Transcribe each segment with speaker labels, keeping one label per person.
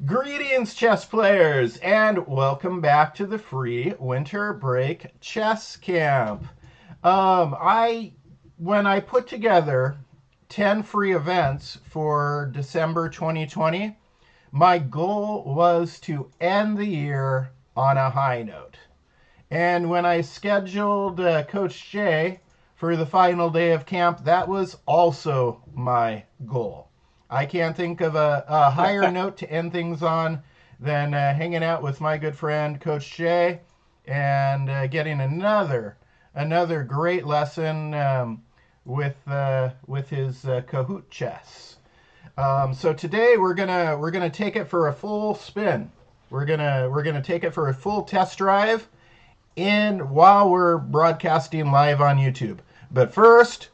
Speaker 1: Greetings, chess players, and welcome back to the free winter break chess camp. When I put together 10 free events for December 2020, my goal was to end the year on a high note. And when I scheduled Coach Jay for the final day of camp, that was also my goal. I can't think of a higher note to end things on than hanging out with my good friend Coach Jay and getting another great lesson with his Kahoot chess. So today we're gonna take it for a full spin. We're gonna take it for a full test drive in while we're broadcasting live on YouTube. But first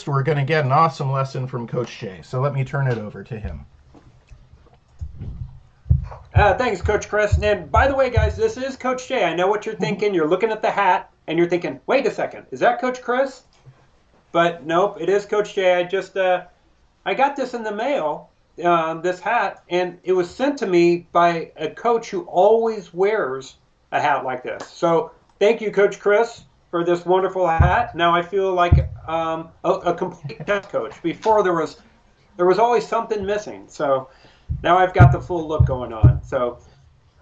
Speaker 1: we're going to get an awesome lesson from Coach Jay. So let me turn it over to him.
Speaker 2: Thanks, Coach Chris. And by the way, guys, this is Coach Jay. I know what you're thinking. You're looking at the hat, and you're thinking, wait a second, is that Coach Chris? But nope, it is Coach Jay. I got this in the mail, this hat, and it was sent to me by a coach who always wears a hat like this. So thank you, Coach Chris, for this wonderful hat. Now I feel like a complete chess coach. Before there was always something missing. So now I've got the full look going on. So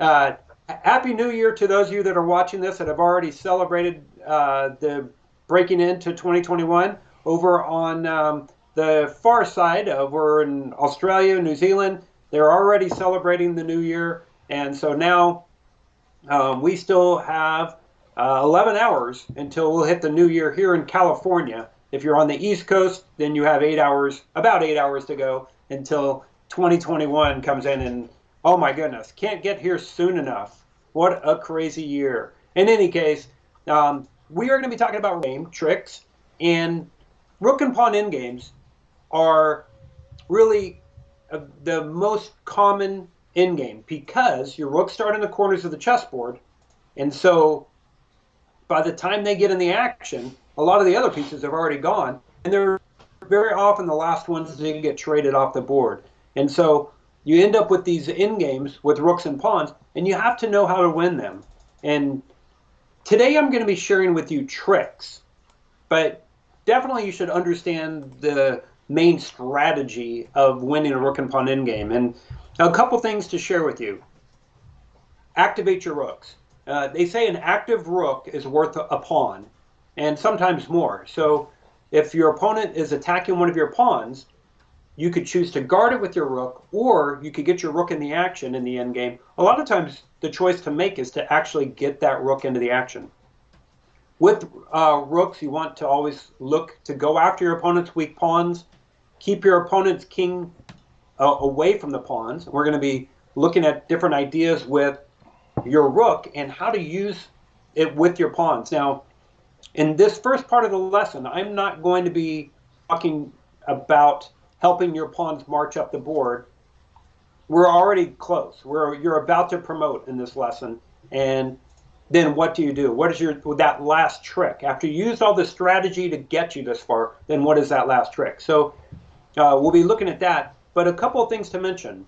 Speaker 2: Happy New Year to those of you that are watching this that have already celebrated the breaking into 2021 over on the far side. Over in Australia, New Zealand, they're already celebrating the New Year, and so now we still have 11 hours until we'll hit the new year here in California. If you're on the East Coast, then you have about 8 hours to go until 2021 comes in, and oh my goodness, can't get here soon enough. What a crazy year. In any case, we are going to be talking about game tricks, and rook and pawn endgames are really the most common endgame because your rooks start in the corners of the chessboard, and so by the time they get in the action, a lot of the other pieces have already gone, and they're very often the last ones that get traded off the board. And so you end up with these endgames with rooks and pawns, and you have to know how to win them. And today I'm going to be sharing with you tricks, but definitely you should understand the main strategy of winning a rook and pawn endgame. And a couple things to share with you. Activate your rooks. They say an active rook is worth a pawn, and sometimes more. So if your opponent is attacking one of your pawns, you could choose to guard it with your rook, or you could get your rook in the action in the endgame. A lot of times the choice to make is to actually get that rook into the action. With rooks, you want to always look to go after your opponent's weak pawns, keep your opponent's king away from the pawns. We're going to be looking at different ideas with your rook and how to use it with your pawns. Now, in this first part of the lesson, I'm not going to be talking about helping your pawns march up the board. We're already close. You're about to promote in this lesson. And then what do you do? What is that last trick? After you used all the strategy to get you this far, then what is that last trick? So we'll be looking at that. But a couple of things to mention.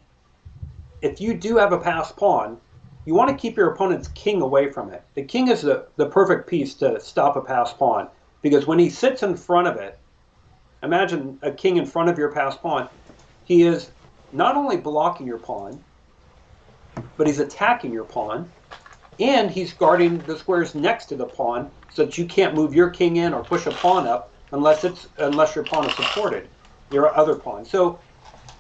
Speaker 2: If you do have a passed pawn, you want to keep your opponent's king away from it. The king is the perfect piece to stop a passed pawn, because when he sits in front of it, imagine a king in front of your passed pawn, he is not only blocking your pawn, but he's attacking your pawn, and he's guarding the squares next to the pawn so that you can't move your king in or push a pawn up unless your pawn is supported, your other pawn. So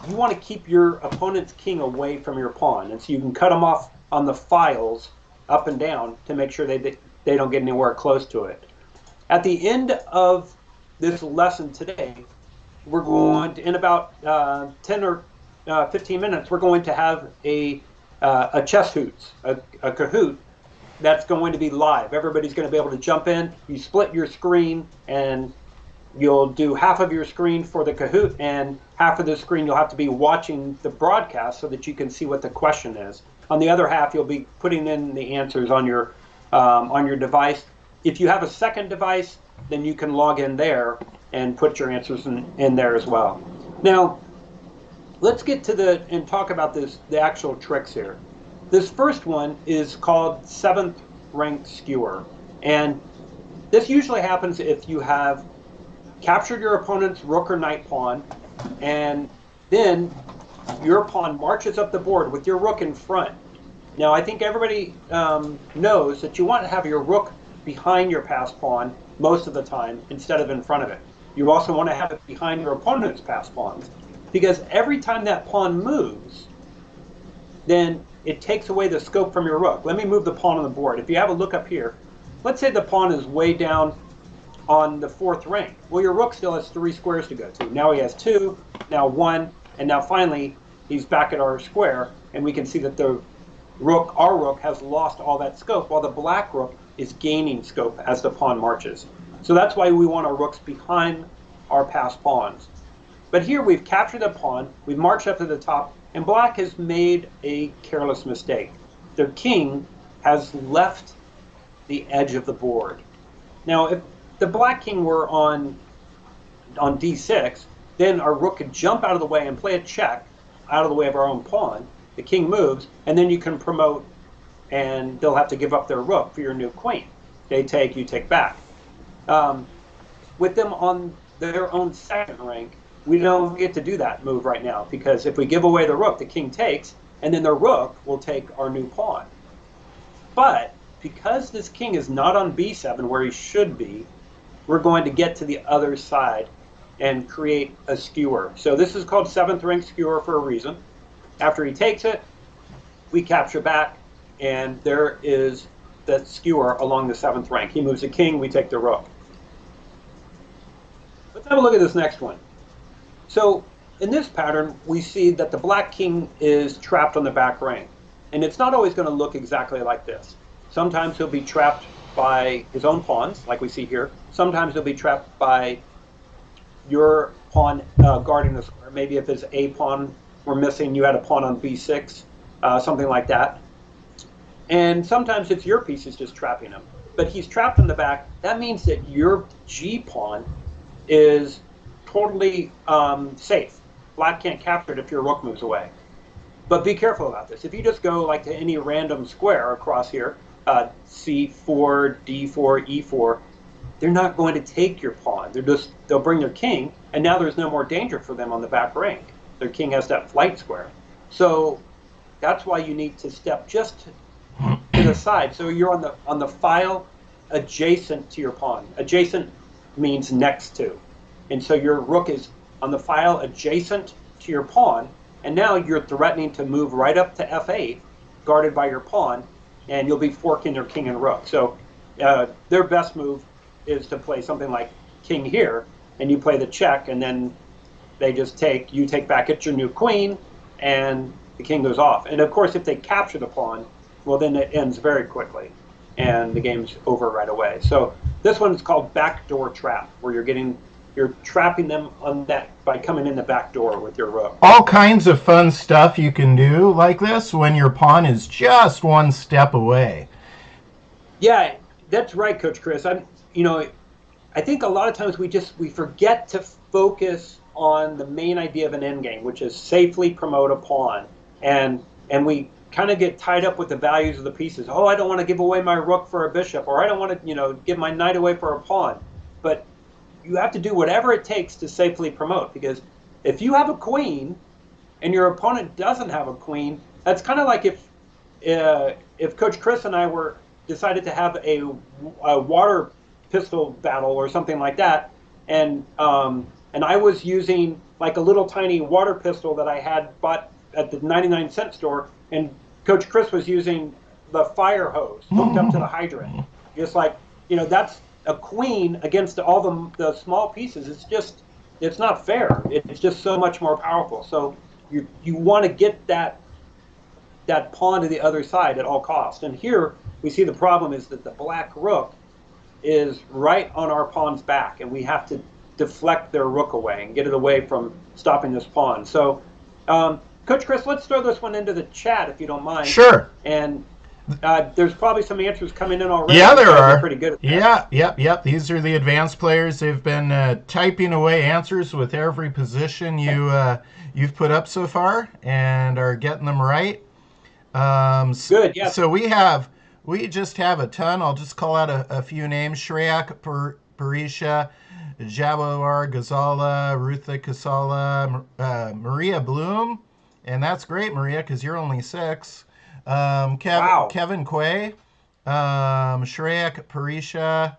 Speaker 2: you want to keep your opponent's king away from your pawn, and so you can cut him off on the files up and down to make sure they don't get anywhere close to it. At the end of this lesson today, we're going to, in about 10 or 15 minutes, we're going to have a chess hoots, a Kahoot that's going to be live. Everybody's going to be able to jump in. You split your screen, and you'll do half of your screen for the Kahoot, and half of the screen you'll have to be watching the broadcast so that you can see what the question is. On the other half, you'll be putting in the answers on your device. If you have a second device, then you can log in there and put your answers in there as well. Now, let's get to and talk about the actual tricks here. This first one is called 7th rank skewer. And this usually happens if you have captured your opponent's rook or knight pawn, and then your pawn marches up the board with your rook in front. Now, I think everybody knows that you want to have your rook behind your passed pawn most of the time instead of in front of it. You also want to have it behind your opponent's passed pawns, because every time that pawn moves, then it takes away the scope from your rook. Let me move the pawn on the board. If you have a look up here, let's say the pawn is way down on the 4th rank. Well, your rook still has 3 squares to go to. Now he has 2, now 1, and now finally he's back at our square, and we can see that the rook, our rook, has lost all that scope, while the black rook is gaining scope as the pawn marches. So that's why we want our rooks behind our passed pawns. But here we've captured the pawn, we've marched up to the top, and black has made a careless mistake. Their king has left the edge of the board. Now, if the black king were on d6, then our rook could jump out of the way and play a check out of the way of our own pawn. The king moves, and then you can promote, and they'll have to give up their rook for your new queen. They take, you take back. With them on their own 2nd rank, we don't get to do that move right now, because if we give away the rook, the king takes, and then the rook will take our new pawn. But because this king is not on b7 where he should be, we're going to get to the other side and create a skewer. So this is called 7th rank skewer for a reason. After he takes it, we capture back, and there is the skewer along the 7th rank. He moves the king, we take the rook. Let's have a look at this next one. So in this pattern, we see that the black king is trapped on the back rank. And it's not always going to look exactly like this. Sometimes he'll be trapped by his own pawns, like we see here. Sometimes he'll be trapped by your pawn guarding the square. Maybe if his a pawn were missing, you had a pawn on b6, something like that. And sometimes it's your piece is just trapping him. But he's trapped in the back. That means that your g pawn is totally safe. Black can't capture it if your rook moves away. But be careful about this. If you just go like to any random square across here, c4, d4, e4, they're not going to take your pawn. They'll bring their king, and now there's no more danger for them on the back rank. Their king has that flight square. So that's why you need to step just to the side. So you're on the file adjacent to your pawn. Adjacent means next to. And so your rook is on the file adjacent to your pawn, and now you're threatening to move right up to f8, guarded by your pawn, and you'll be forking their king and rook. So their best move is to play something like king here, and you play the check, and then they just take, you take back at your new queen, and the king goes off. And of course, if they capture the pawn, well, then it ends very quickly, and the game's over right away. So this one's called backdoor trap, where you're trapping them on that by coming in the back door with your rook.
Speaker 1: All kinds of fun stuff you can do like this when your pawn is just one step away.
Speaker 2: Yeah, that's right, Coach Chris. I think a lot of times we forget to focus on the main idea of an endgame, which is safely promote a pawn, and we kind of get tied up with the values of the pieces. Oh, I don't want to give away my rook for a bishop, or I don't want to, give my knight away for a pawn. But you have to do whatever it takes to safely promote, because if you have a queen and your opponent doesn't have a queen, that's kind of like if Coach Chris and I decided to have a water pistol battle or something like that, and I was using like a little tiny water pistol that I had bought at the 99-cent store, and Coach Chris was using the fire hose hooked up to the hydrant. Just like, that's a queen against all the small pieces. It's not fair. It's just so much more powerful. So you want to get that pawn to the other side at all costs. And here we see the problem is that the black rook is right on our pawn's back, and we have to deflect their rook away and get it away from stopping this pawn. So, Coach Chris, let's throw this one into the chat if you don't mind.
Speaker 1: Sure.
Speaker 2: And There's probably some answers coming in already.
Speaker 1: Yeah,
Speaker 2: You
Speaker 1: there
Speaker 2: guys are
Speaker 1: are.
Speaker 2: pretty good at that.
Speaker 1: Yeah, yep. These are the advanced players. They've been typing away answers with every position you've put up so far, and are getting them right.
Speaker 2: Good, yeah.
Speaker 1: So we just have a ton. I'll just call out a few names: Shreyak Parisha, Jaguar Gazala, Rutha Kasala, Maria Bloom, and that's great, Maria, because you're only 6.
Speaker 2: Wow.
Speaker 1: Kevin Quay, Shreyak Parisha,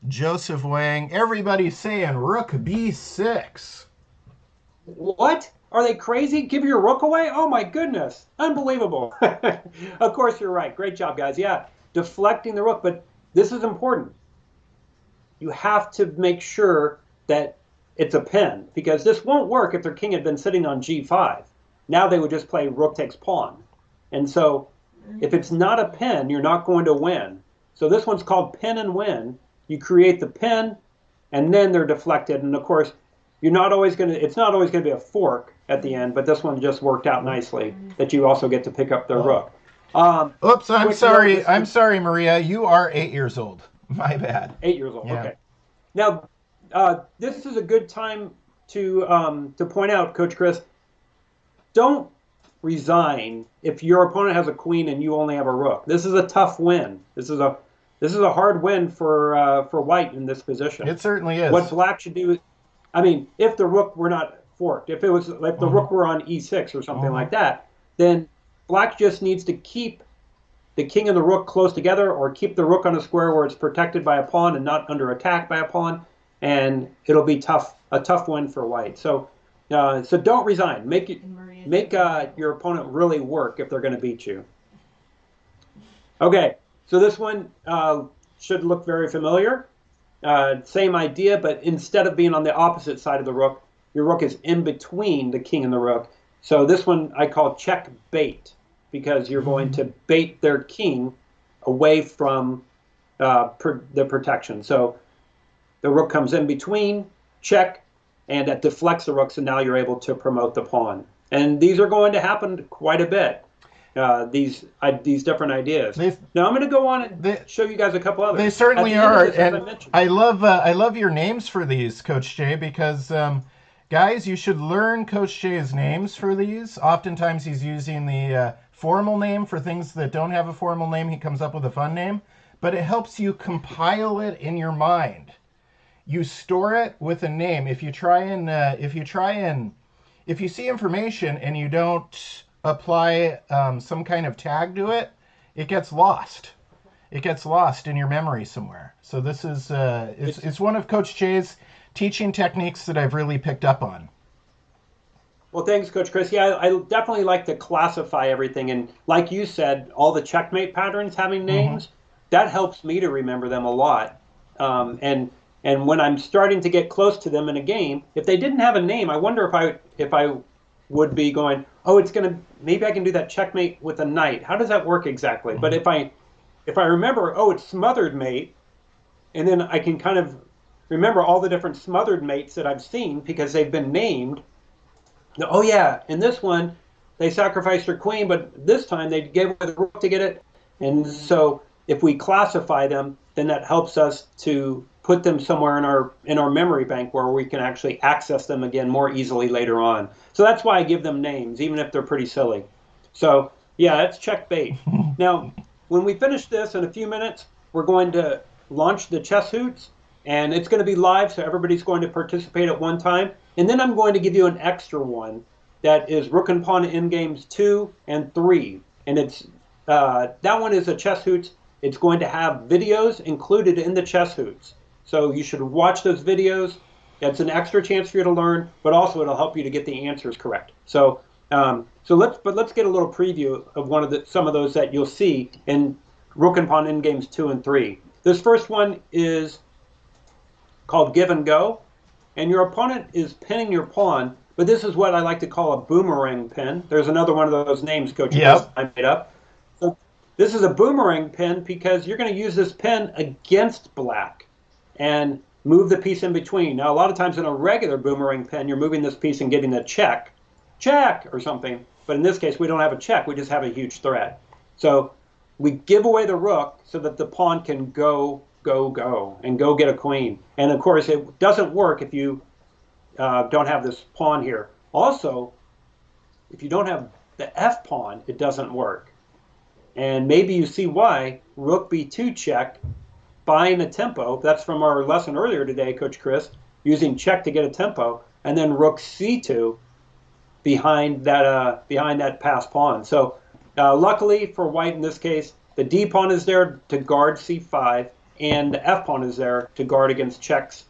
Speaker 1: Joseph Wang. Everybody's saying Rook B6.
Speaker 2: What? Are they crazy? Give your rook away? Oh my goodness. Unbelievable. Of course you're right. Great job, guys. Yeah, deflecting the rook, but this is important. You have to make sure that it's a pin, because this won't work if their king had been sitting on g5. Now they would just play rook takes pawn. And so if it's not a pin, you're not going to win. So this one's called pin and win. You create the pin, and then they're deflected. And of course, it's not always going to be a fork at the end, but this one just worked out nicely that you also get to pick up their rook.
Speaker 1: Oops, I'm sorry. I'm sorry, Maria. You are 8 years old. My bad.
Speaker 2: 8 years old.
Speaker 1: Yeah.
Speaker 2: Okay. Now, this is a good time to point out, Coach Chris, don't resign if your opponent has a queen and you only have a rook. This is a tough win. This is a hard win for white in this position.
Speaker 1: It certainly is.
Speaker 2: What black should do is, I mean, if the rook were not forked, if the rook were on e6 or something like that, then black just needs to keep the king and the rook close together, or keep the rook on a square where it's protected by a pawn and not under attack by a pawn, and it'll be a tough win for white. So don't resign. Make your opponent really work if they're going to beat you. Okay, so this one should look very familiar. Same idea, but instead of being on the opposite side of the rook, your rook is in between the king and the rook. So this one I call check bait, because you're going to bait their king away from the protection. So the rook comes in between, check, and that deflects the rook, so now you're able to promote the pawn. And these are going to happen quite a bit, these different ideas. Now I'm going to go on and show you guys a couple others.
Speaker 1: They certainly are, and I love your names for these, Coach Jay, because guys, you should learn Coach Jay's names for these. Oftentimes he's using the formal name for things that don't have a formal name. He comes up with a fun name, but it helps you compile it in your mind. You store it with a name. If you see information and you don't apply some kind of tag to it, it gets lost. It gets lost in your memory somewhere. So this is it's one of Coach Jay's teaching techniques that I've really picked up on.
Speaker 2: Well, thanks, Coach Chris. Yeah, I definitely like to classify everything. And like you said, all the checkmate patterns having names, that helps me to remember them a lot. And when I'm starting to get close to them in a game, if they didn't have a name, I wonder if I would be going, oh, maybe I can do that checkmate with a knight. How does that work exactly? But if I remember, oh, it's smothered mate, and then I can kind of remember all the different smothered mates that I've seen because they've been named. Oh yeah, in this one, they sacrificed their queen, but this time they gave away the rook to get it. And so if we classify them, then that helps us to put them somewhere in our memory bank where we can actually access them again more easily later on. So that's why I give them names, even if they're pretty silly. So yeah, that's check bait. Now, when we finish this in a few minutes, we're going to launch the chess hoots, and it's going to be live, so everybody's going to participate at one time. And then I'm going to give you an extra one that is Rook and Pawn in games 2 and 3. And it's that one is a chess hoots. It's going to have videos included in the chess hoots. So you should watch those videos. It's an extra chance for you to learn, but also it'll help you to get the answers correct. So let's get a little preview of some of those that you'll see in Rook and Pawn in games 2 and 3. This first one is called Give and Go, and your opponent is pinning your pawn, but this is what I like to call a boomerang pin. There's another one of those names, Coach, I made up. So this is a boomerang pin because you're going to use this pin against black and move the piece in between. Now, a lot of times in a regular boomerang pin, you're moving this piece and getting a check, or something. But in this case, we don't have a check. We just have a huge threat. So we give away the rook so that the pawn can go, and go get a queen. And of course, it doesn't work if you don't have this pawn here. Also, if you don't have the F pawn, it doesn't work. And maybe you see why. Rook B2 check, buying a tempo. That's from our lesson earlier today, Coach Chris, using check to get a tempo, and then Rook C2 behind that passed pawn. So luckily for white in this case, the D pawn is there to guard C5, and the F pawn is there to guard against checks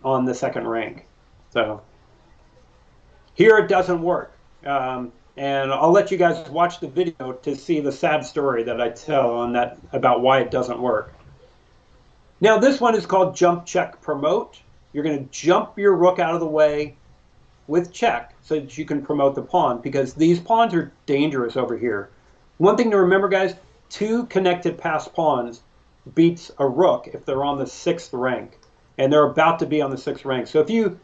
Speaker 2: on the second rank. So here it doesn't work. And I'll let you guys watch the video to see the sad story that I tell on that about why it doesn't work. Now this one is called jump, check, promote. You're going to jump your rook out of the way with check so that you can promote the pawn, because these pawns are dangerous over here. One thing to remember, guys, 2 connected passed pawns beats a rook if they're on the 6th rank, and they're about to be on the 6th rank. So if you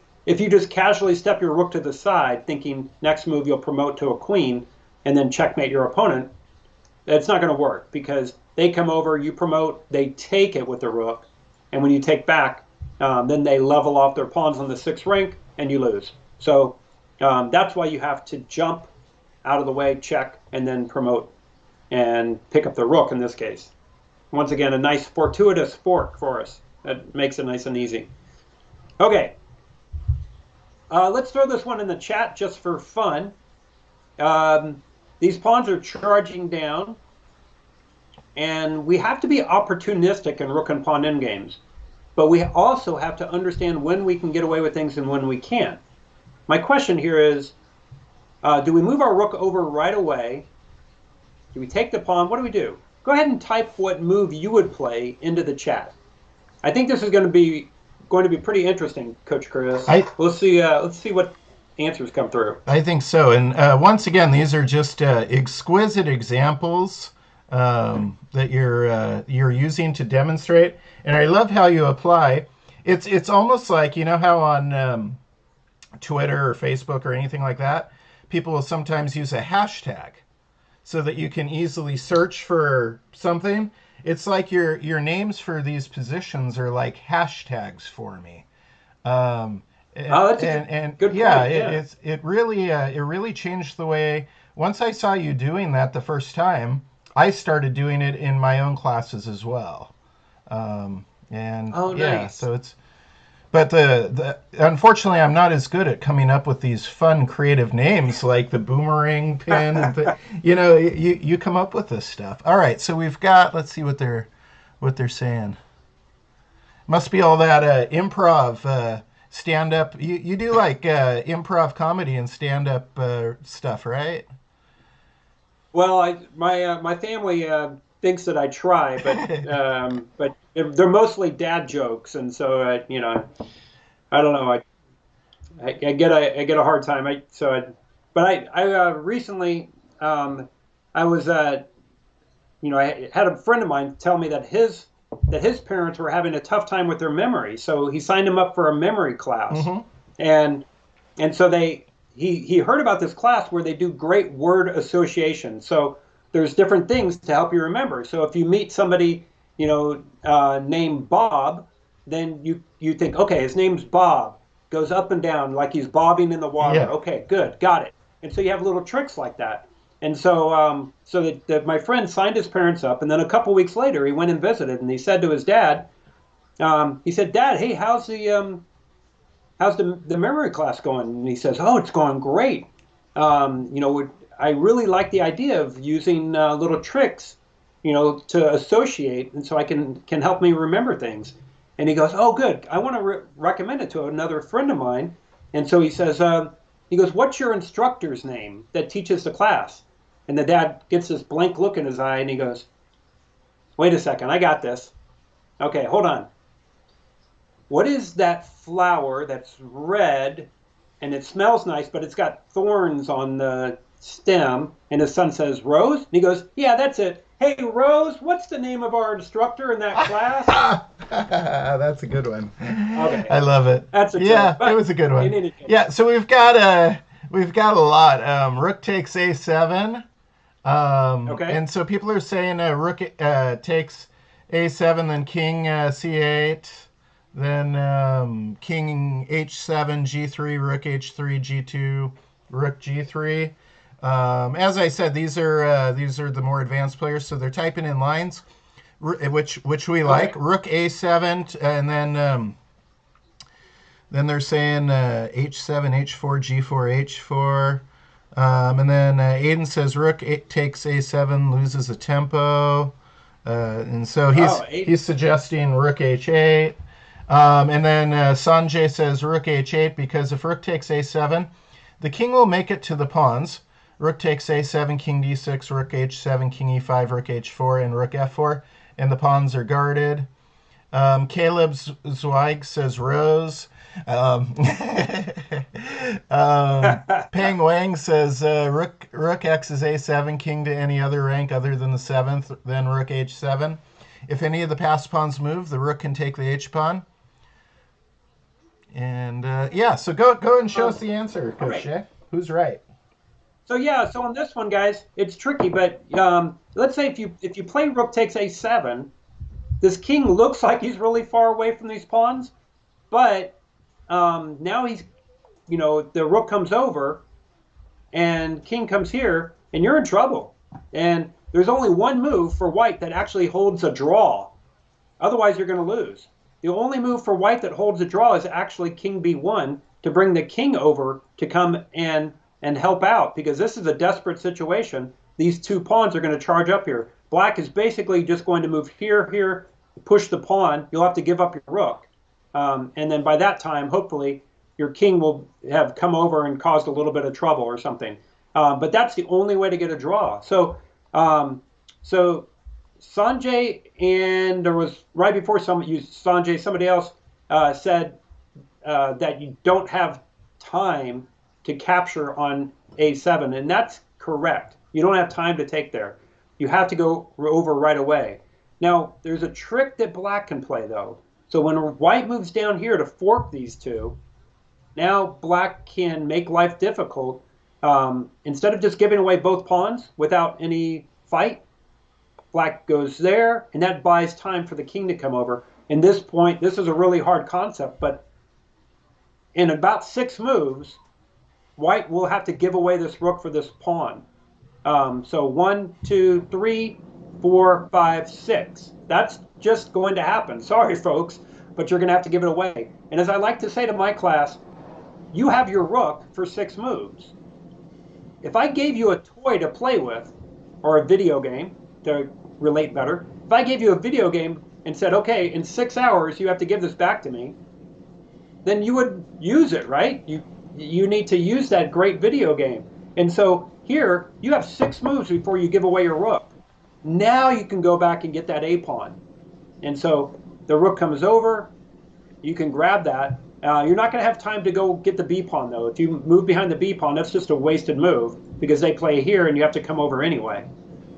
Speaker 2: just casually step your rook to the side thinking next move you'll promote to a queen and then checkmate your opponent, that's not going to work, because they come over, you promote, they take it with the rook, and when you take back, then they level off their pawns on the 6th rank and you lose. So that's why you have to jump out of the way, check, and then promote and pick up the rook in this case. Once again, a nice fortuitous fork for us. That makes it nice and easy. Okay. Let's throw this one in the chat just for fun. These pawns are charging down, and we have to be opportunistic in rook and pawn endgames. But we also have to understand when we can get away with things and when we can't. My question here is, do we move our rook over right away? Do we take the pawn? What do we do? Go ahead and type what move you would play into the chat. I think this is going to be pretty interesting, Coach Chris. Let's see what answers come through.
Speaker 1: I think so. And once again, these are just exquisite examples that you're using to demonstrate. And I love how you apply. It's almost like, you know how on Twitter or Facebook or anything like that, people will sometimes use a hashtag so that you can easily search for something. It's like your names for these positions are like hashtags for me.
Speaker 2: That's a good point.
Speaker 1: Yeah. It really changed the way. Once I saw you doing that the first time, I started doing it in my own classes as well.
Speaker 2: Nice.
Speaker 1: So it's. But unfortunately, I'm not as good at coming up with these fun, creative names like the Boomerang Pin. You come up with this stuff. All right, so we've got. Let's see what they're saying. Must be all that improv, stand up. You do like improv comedy and stand up stuff, right?
Speaker 2: Well, my family thinks that I try, but they're mostly dad jokes, and so I don't know. I get a hard time. I recently I was I had a friend of mine tell me that his parents were having a tough time with their memory, so he signed him up for a memory class,
Speaker 1: Mm-hmm.
Speaker 2: and so he heard about this class where they do great word association. So there's different things to help you remember. So if you meet somebody, named Bob, then you think, okay, his name's Bob, goes up and down like he's bobbing in the water.
Speaker 1: Yeah.
Speaker 2: Okay, good, got it. And so you have little tricks like that. And so that my friend signed his parents up, and then a couple weeks later he went and visited, and he said to his dad, he said, "Dad, hey, how's the memory class going?" And he says, "Oh, it's going great. I really like the idea of using little tricks, to associate, and so I can help me remember things." And he goes, "Oh, good. I want to recommend it to another friend of mine." And so he says, "What's your instructor's name that teaches the class?" And the dad gets this blank look in his eye, and he goes, "Wait a second, I got this. Okay, hold on. What is that flower that's red and it smells nice, but it's got thorns on the stem?" And his son says, "Rose?" And he goes, "Yeah, that's it. Hey, Rose, what's the name of our instructor in that class?"
Speaker 1: That's a good one.
Speaker 2: Okay.
Speaker 1: I love it.
Speaker 2: That's a
Speaker 1: yeah,
Speaker 2: joke,
Speaker 1: it was a good one.
Speaker 2: in any case.
Speaker 1: Yeah, so we've got a lot. Rook takes A7.
Speaker 2: Okay.
Speaker 1: And so people are saying rook takes a7, then king c8, then king h7, g3, rook h3, g2, rook g3. As I said, these are the more advanced players, so they're typing in lines, which we like.
Speaker 2: Okay.
Speaker 1: Rook a7, and then they're saying h7, h4, g4, h4. And then Aiden says rook takes a7, loses a tempo. And so
Speaker 2: Oh,
Speaker 1: he's suggesting rook h8. And then Sanjay says rook h8 because if rook takes a7, the king will make it to the pawns. Rook takes a7, king d6, rook h7, king e5, rook h4, and rook f4. And the pawns are guarded. Caleb Zweig says rose. Um, Peng Wang says rook x is a7, king to any other rank other than the 7th, then rook h7. If any of the passed pawns move, the rook can take the h pawn. And yeah, so go and show us the answer,
Speaker 2: all
Speaker 1: Coach
Speaker 2: right.
Speaker 1: Jay. Who's right?
Speaker 2: So yeah, so on this one, guys, it's tricky, but let's say if you play rook takes a7, this king looks like he's really far away from these pawns, but now he's, the rook comes over, and king comes here, and you're in trouble. And there's only one move for white that actually holds a draw. Otherwise, you're going to lose. The only move for white that holds a draw is actually king b1 to bring the king over to come and help out, because this is a desperate situation. These two pawns are going to charge up here. Black is basically just going to move here, push the pawn. You'll have to give up your rook. And then by that time, hopefully, your king will have come over and caused a little bit of trouble or something. But that's the only way to get a draw. So Sanjay, and there was right before Sanjay, somebody else said that you don't have time to capture on a7, and that's correct. You don't have time to take there. You have to go over right away. Now, there's a trick that black can play, though. So when white moves down here to fork these two, now black can make life difficult. Instead of just giving away both pawns without any fight, black goes there, and that buys time for the king to come over. And this point, this is a really hard concept, but in about 6 moves, white will have to give away this rook for this pawn. So 1, 2, 3, 4, 5, 6. That's just going to happen. Sorry, folks, but you're going to have to give it away. And as I like to say to my class, you have your rook for 6 moves. If I gave you a toy to play with, or a video game to relate better, if I gave you a video game and said, okay, in 6 hours you have to give this back to me, then you would use it, right? You need to use that great video game. And so here, you have 6 moves before you give away your rook. Now you can go back and get that A pawn. And so the rook comes over, you can grab that. You're not going to have time to go get the B pawn, though. If you move behind the B pawn, that's just a wasted move, because they play here and you have to come over anyway.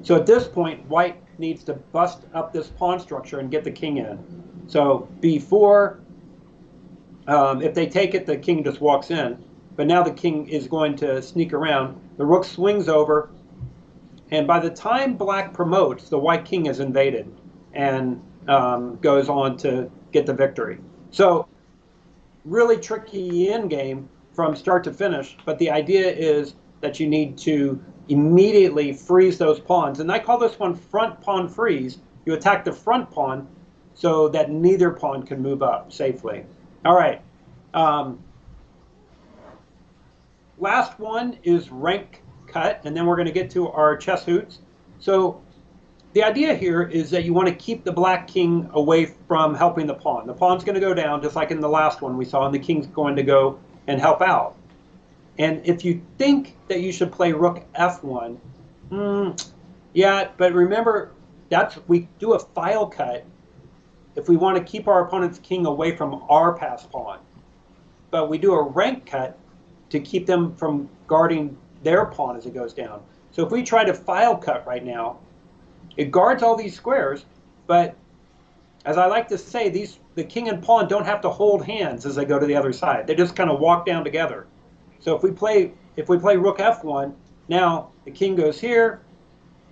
Speaker 2: So at this point, white needs to bust up this pawn structure and get the king in. So B4, if they take it, the king just walks in. But now the king is going to sneak around. The rook swings over, and by the time black promotes, the white king is invaded and goes on to get the victory. So really tricky endgame from start to finish, but the idea is that you need to immediately freeze those pawns. And I call this one front pawn freeze. You attack the front pawn so that neither pawn can move up safely. All right. Last one is rank cut, and then we're going to get to our chess hoots. So the idea here is that you want to keep the black king away from helping the pawn. The pawn's going to go down, just like in the last one we saw, and the king's going to go and help out. And if you think that you should play rook f1, yeah, but remember, we do a file cut if we want to keep our opponent's king away from our passed pawn. But we do a rank cut to keep them from guarding their pawn as it goes down. So if we try to file cut right now, it guards all these squares, but as I like to say, the king and pawn don't have to hold hands as they go to the other side. They just kind of walk down together. So if we play rook f1, now the king goes here,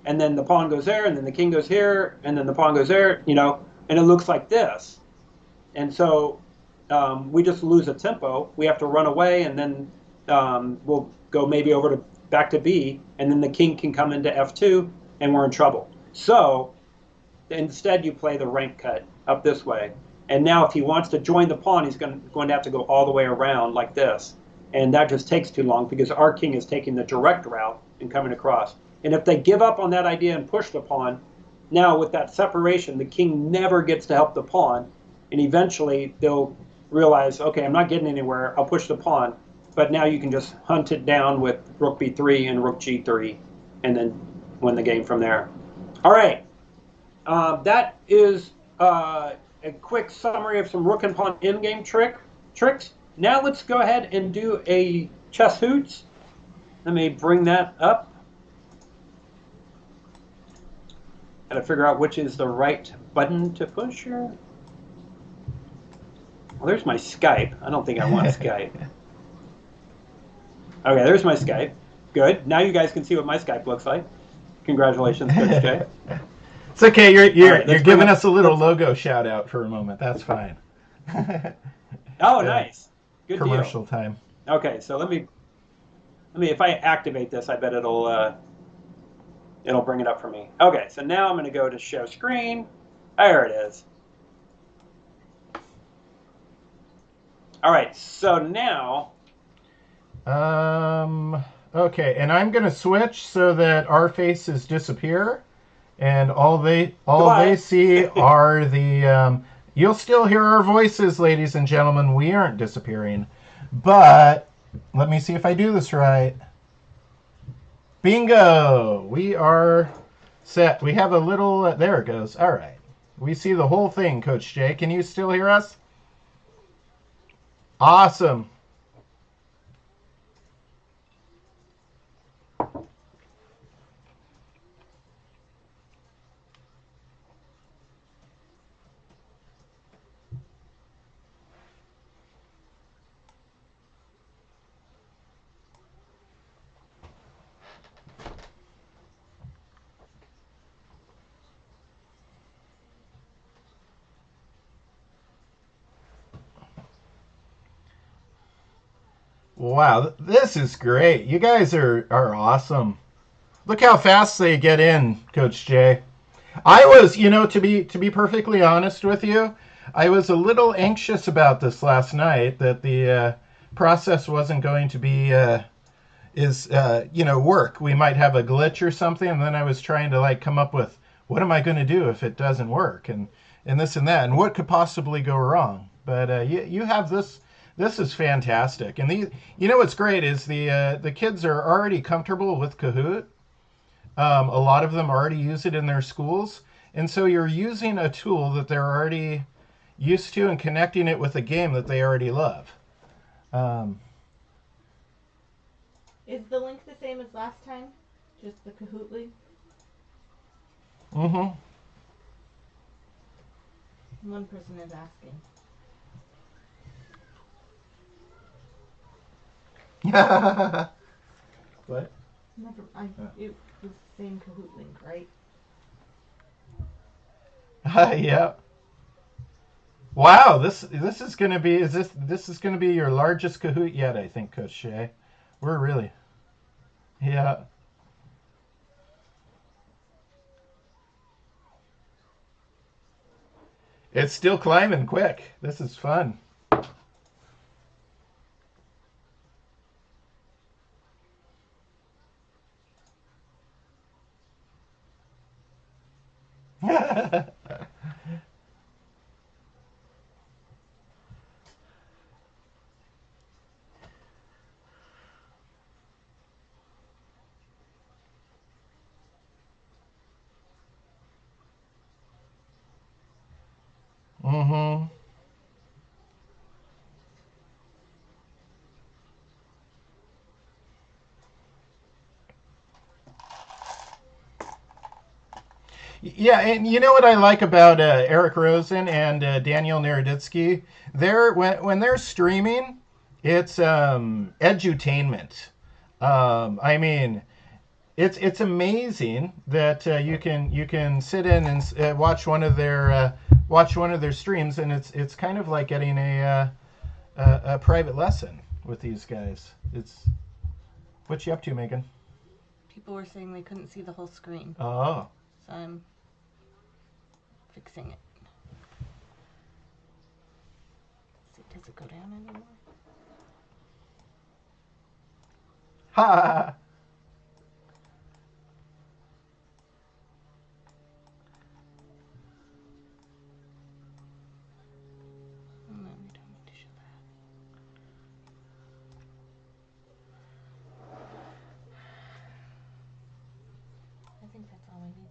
Speaker 2: and then the pawn goes there, and then the king goes here, and then the pawn goes there, and it looks like this. And so we just lose a tempo. We have to run away, and then we'll go maybe over to back to B, and then the king can come into F2, and we're in trouble. So instead, you play the rank cut up this way. And now if he wants to join the pawn, he's going to have to go all the way around like this. And that just takes too long because our king is taking the direct route and coming across. And if they give up on that idea and push the pawn, now with that separation, the king never gets to help the pawn. And eventually they'll realize, okay, I'm not getting anywhere. I'll push the pawn. But now you can just hunt it down with rook b3 and rook g3 and then win the game from there. All right. That is a quick summary of some rook and pawn in-game tricks. Now let's go ahead and do a chess hoots. Let me bring that up. Gotta figure out which is the right button to push here. Well, there's my Skype. I don't think I want Skype. Okay, there's my Skype. Good. Now you guys can see what my Skype looks like. Congratulations, Coach Jay.
Speaker 1: It's okay. You're giving us a little logo shout out for a moment. That's fine.
Speaker 2: Oh, nice. Good
Speaker 1: commercial
Speaker 2: deal.
Speaker 1: Time.
Speaker 2: Okay, so let me. If I activate this, I bet it'll bring it up for me. Okay, so now I'm going to go to show screen. There it is. All right, so now.
Speaker 1: Okay, and I'm going to switch so that our faces disappear, and all they see are the. You'll still hear our voices, ladies and gentlemen. We aren't disappearing, but let me see if I do this right. Bingo! We are set. We have a little. There it goes. All right. We see the whole thing, Coach Jay. Can you still hear us? Awesome. Wow, this is great. You guys are awesome. Look how fast they get in, Coach Jay. I was, to be perfectly honest with you, I was a little anxious about this last night that the process wasn't going to be work. We might have a glitch or something, and then I was trying to come up with what am I going to do if it doesn't work, and this and that, and what could possibly go wrong. But you have this. This is fantastic, and what's great is the kids are already comfortable with Kahoot. A lot of them already use it in their schools, and so you're using a tool that they're already used to and connecting it with a game that they already love.
Speaker 3: Is the link the same as last time? Just the Kahoot link?
Speaker 1: Mm-hmm.
Speaker 3: One person is asking.
Speaker 1: What?
Speaker 3: It was the same Kahoot link, right?
Speaker 1: Yeah. Wow, this is gonna be this is gonna be your largest Kahoot yet, I think, Coach Shay. We're really. Yeah. It's still climbing quick. This is fun. Mm-hmm. Yeah, and you know what I like about Eric Rosen and Daniel Naroditsky? When they're streaming, it's edutainment. I mean, it's amazing that you can sit in and watch one of their streams, and it's kind of like getting a private lesson with these guys. It's what you up to, Megan?
Speaker 3: People were saying they couldn't see the whole screen.
Speaker 1: Oh.
Speaker 3: So I'm fixing it. Let's see, does it go down anymore?
Speaker 1: Ha!
Speaker 3: No, we don't need to show that. I think that's all we need.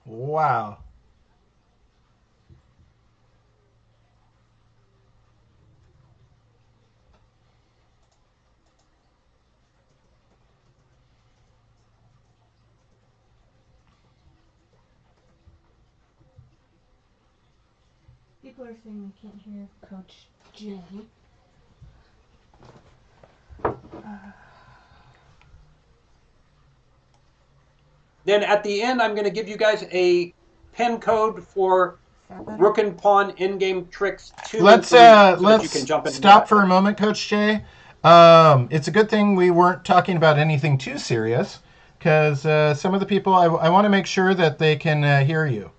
Speaker 1: Wow.
Speaker 3: People are saying they can't hear Coach J.
Speaker 2: Then at the end, I'm going to give you guys a pin code for Rook and Pawn in-game tricks 2
Speaker 1: Let's
Speaker 2: and 3, so that you can jump into
Speaker 1: stop
Speaker 2: that.
Speaker 1: for a moment, Coach Jay. It's a good thing we weren't talking about anything too serious, because some of the people I want to make sure that they can hear you,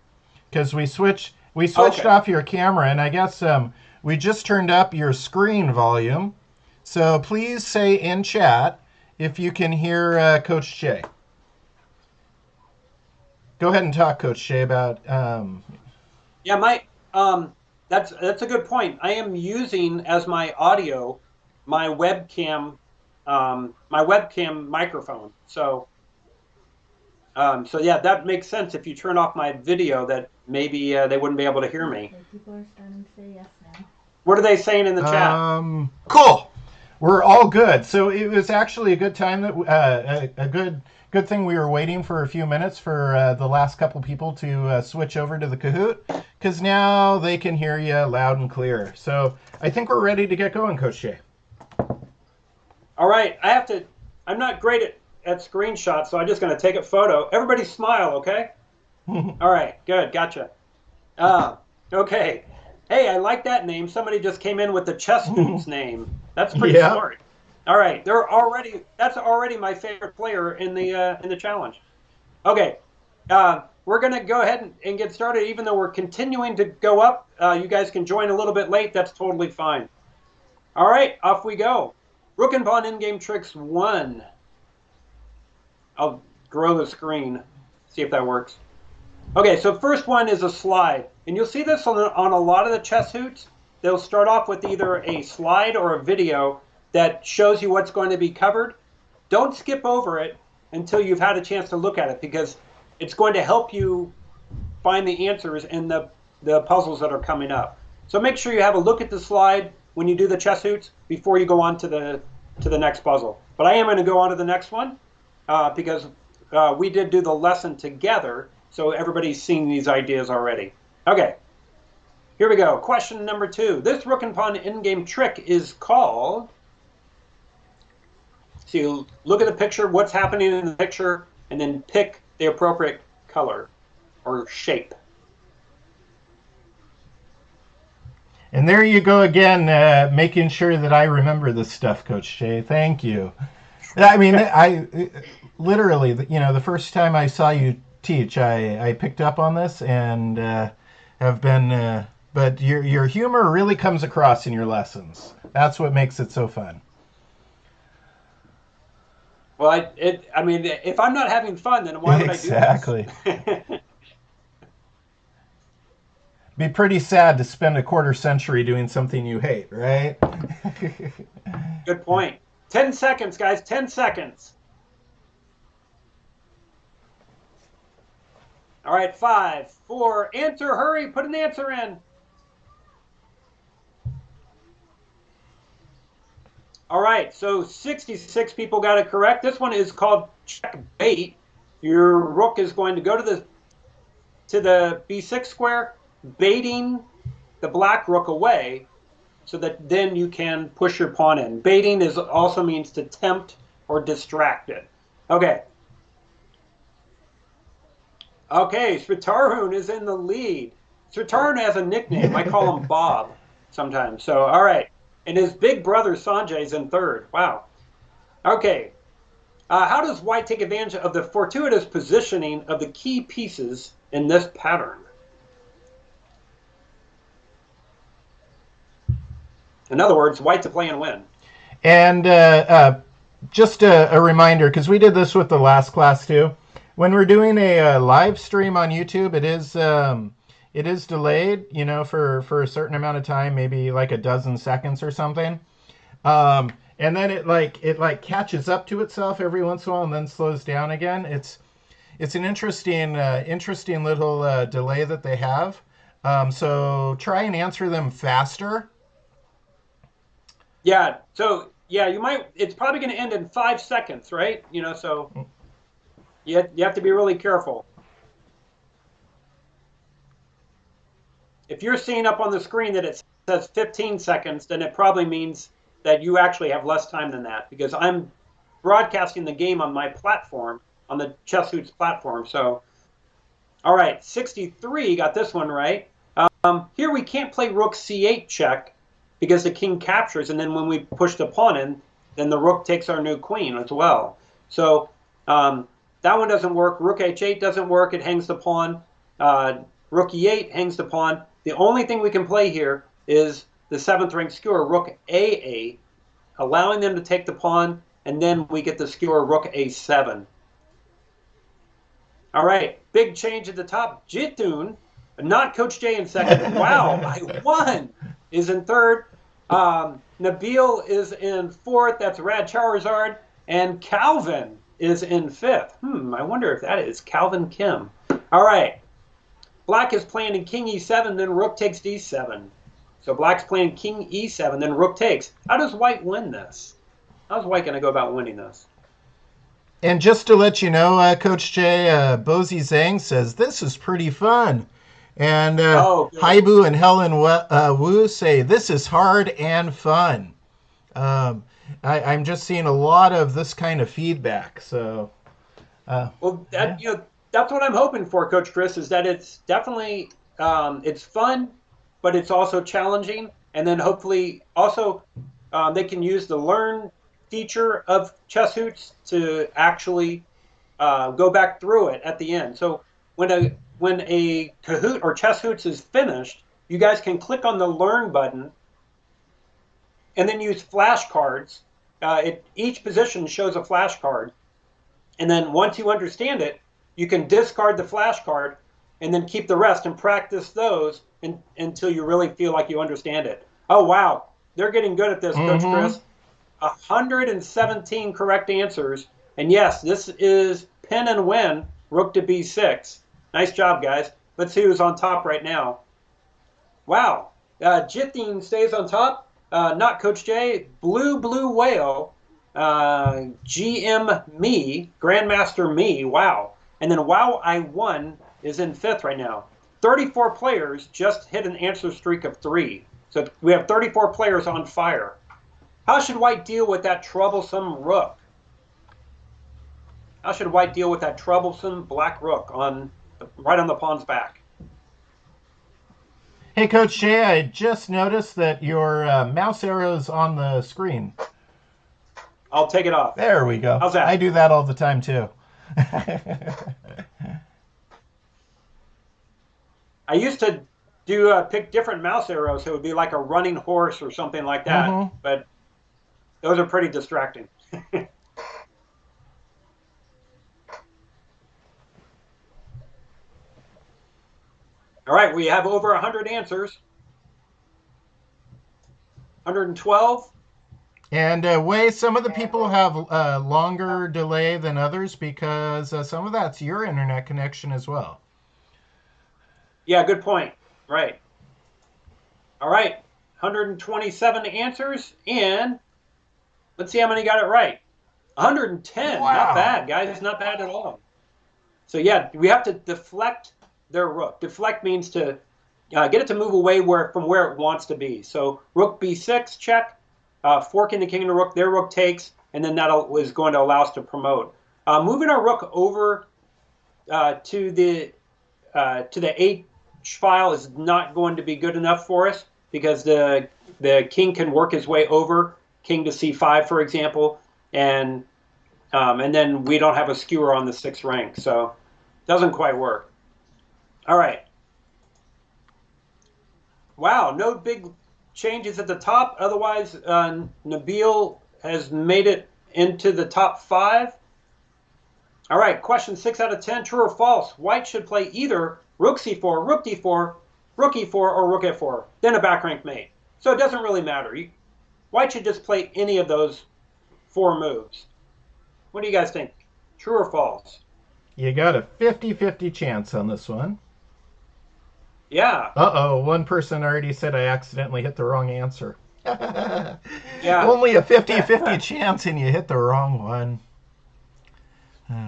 Speaker 1: because we switched off your camera, and I guess we just turned up your screen volume. So please say in chat if you can hear Coach Jay. Go ahead and talk, Coach Jay, about.
Speaker 2: Yeah, that's a good point. I am using as my audio my webcam microphone. So yeah, that makes sense. If you turn off my video, that maybe they wouldn't be able to hear me.
Speaker 3: Okay, people are starting to say yes now.
Speaker 2: What are they saying in the chat?
Speaker 1: Cool. We're all good. So it was actually a good time that a good thing we were waiting for a few minutes for the last couple people to switch over to the Kahoot, because now they can hear you loud and clear. So I think we're ready to get going, Coach Jay.
Speaker 2: All right, I'm not great at screenshots, so I'm just going to take a photo. Everybody smile, okay? All right, good, gotcha. Okay. Hey, I like that name. Somebody just came in with the chess dude's name. That's pretty smart. All right, that's already my favorite player in the challenge. Okay, we're gonna go ahead and get started. Even though we're continuing to go up, you guys can join a little bit late. That's totally fine. All right, off we go. Rook and Pawn in-game tricks 1. I'll grow the screen, see if that works. Okay, so first one is a slide. And you'll see this on a lot of the chess hoots. They'll start off with either a slide or a video that shows you what's going to be covered. Don't skip over it until you've had a chance to look at it, because it's going to help you find the answers in the puzzles that are coming up. So make sure you have a look at the slide when you do the chess hoots before you go on to the next puzzle. But I am going to go on to the next one because we did do the lesson together, so everybody's seen these ideas already. Okay, here we go. Question number 2. This Rook and Pawn in-game trick is called... So you look at the picture, what's happening in the picture, and then pick the appropriate color or shape.
Speaker 1: And there you go again, making sure that I remember this stuff, Coach Jay. Thank you. I mean, I literally, the first time I saw you teach, I picked up on this and have been. But your humor really comes across in your lessons. That's what makes it so fun.
Speaker 2: Well, I mean, if I'm not having fun, then why would I do this?
Speaker 1: Exactly. Be pretty sad to spend a quarter century doing something you hate, right?
Speaker 2: Good point. 10 seconds, guys. 10 seconds. All right, 5, 4, answer, hurry, put an answer in. All right, so 66 people got it correct. This one is called check bait. Your rook is going to go to the b6 square, baiting the black rook away, so that then you can push your pawn in. Baiting also means to tempt or distract it. Okay. Okay, Sritarun is in the lead. Sritarun has a nickname. I call him Bob sometimes. So, all right. And his big brother Sanjay is in third. Wow. Okay. How does white take advantage of the fortuitous positioning of the key pieces in this pattern? In other words, white to play and win.
Speaker 1: And just a reminder, because we did this with the last class too. When we're doing a live stream on YouTube, it is delayed, for a certain amount of time, maybe like a dozen seconds or something. And then it catches up to itself every once in a while and then slows down again. It's an interesting little delay that they have. So try and answer them faster.
Speaker 2: Yeah. So yeah, it's probably going to end in 5 seconds, right? So you have to be really careful. If you're seeing up on the screen that it says 15 seconds, then it probably means that you actually have less time than that, because I'm broadcasting the game on my platform, on the Chess Hoots platform. So, all right, 63 got this one right. Here we can't play rook c8 check because the king captures, and then when we push the pawn in, then the rook takes our new queen as well. So that one doesn't work. Rook h8 doesn't work. It hangs the pawn. Rook e8 hangs the pawn. The only thing we can play here is the 7th rank skewer, rook a8, allowing them to take the pawn, and then we get the skewer rook a7. All right, big change at the top. Jitun, not Coach J in second. Wow, I won. Is in third. Nabil is in fourth. That's Rad Charizard. And Calvin is in fifth. I wonder if that is Calvin Kim. All right. Black is playing in king e7, then rook takes d7. So black's playing king e7, then rook takes. How does white win this? How's white going to go about winning this?
Speaker 1: And just to let you know, Coach Jay, Bozy Zhang says, this is pretty fun. And Haibu and Helen Wu say, this is hard and fun. I'm just seeing a lot of this kind of feedback. So,
Speaker 2: that's what I'm hoping for, Coach Chris, is that it's definitely it's fun, but it's also challenging. And then hopefully also they can use the learn feature of Chess Hoots to actually go back through it at the end. So when a Kahoot or Chess Hoots is finished, you guys can click on the learn button and then use flashcards. Each position shows a flashcard. And then once you understand it, you can discard the flashcard and then keep the rest and practice those until you really feel like you understand it. Oh, wow. They're getting good at this, Coach Chris. 117 correct answers. And yes, this is pin and win, rook to b6. Nice job, guys. Let's see who's on top right now. Wow. Jithin stays on top. Not Coach J. Blue Whale. GM Me. Grandmaster Me. Wow. And then Wow I Won is in fifth right now. 34 players just hit an answer streak of 3. So we have 34 players on fire. How should white deal with that troublesome rook? How should white deal with that troublesome black rook right on the pawn's back?
Speaker 1: Hey, Coach Jay, I just noticed that your mouse arrow's on the screen.
Speaker 2: I'll take it off.
Speaker 1: There we go.
Speaker 2: How's that?
Speaker 1: I do that all the time, too.
Speaker 2: I used to pick different mouse arrows, so it would be like a running horse or something like that. But those are pretty distracting. All right, we have over 100 answers. 112.
Speaker 1: And Wei, some of the people have longer delay than others because some of that's your internet connection as well.
Speaker 2: Yeah, good point. Right. All right, 127 answers, and let's see how many got it right. 110. Wow. Not bad, guys. It's not bad at all. So yeah, we have to deflect their rook. Deflect means to get it to move away from where it wants to be. So rook b6, check, forking the king and the rook, their rook takes, and then that is going to allow us to promote. Moving our rook over to the H file is not going to be good enough for us because the king can work his way over, king to c5, for example, and then we don't have a skewer on the 6th rank, so it doesn't quite work. All right. Wow, no big changes at the top. Otherwise, Nabil has made it into the top 5. All right, question 6 out of 10, true or false? White should play either rook c4, rook d4, rook e4, or rook f4, then a back rank mate. So it doesn't really matter. White should just play any of those 4 moves. What do you guys think? True or false?
Speaker 1: You got a 50-50 chance on this one.
Speaker 2: Yeah.
Speaker 1: Uh-oh, one person already said I accidentally hit the wrong answer.
Speaker 2: Yeah.
Speaker 1: Only a 50-50 chance and you hit the wrong one.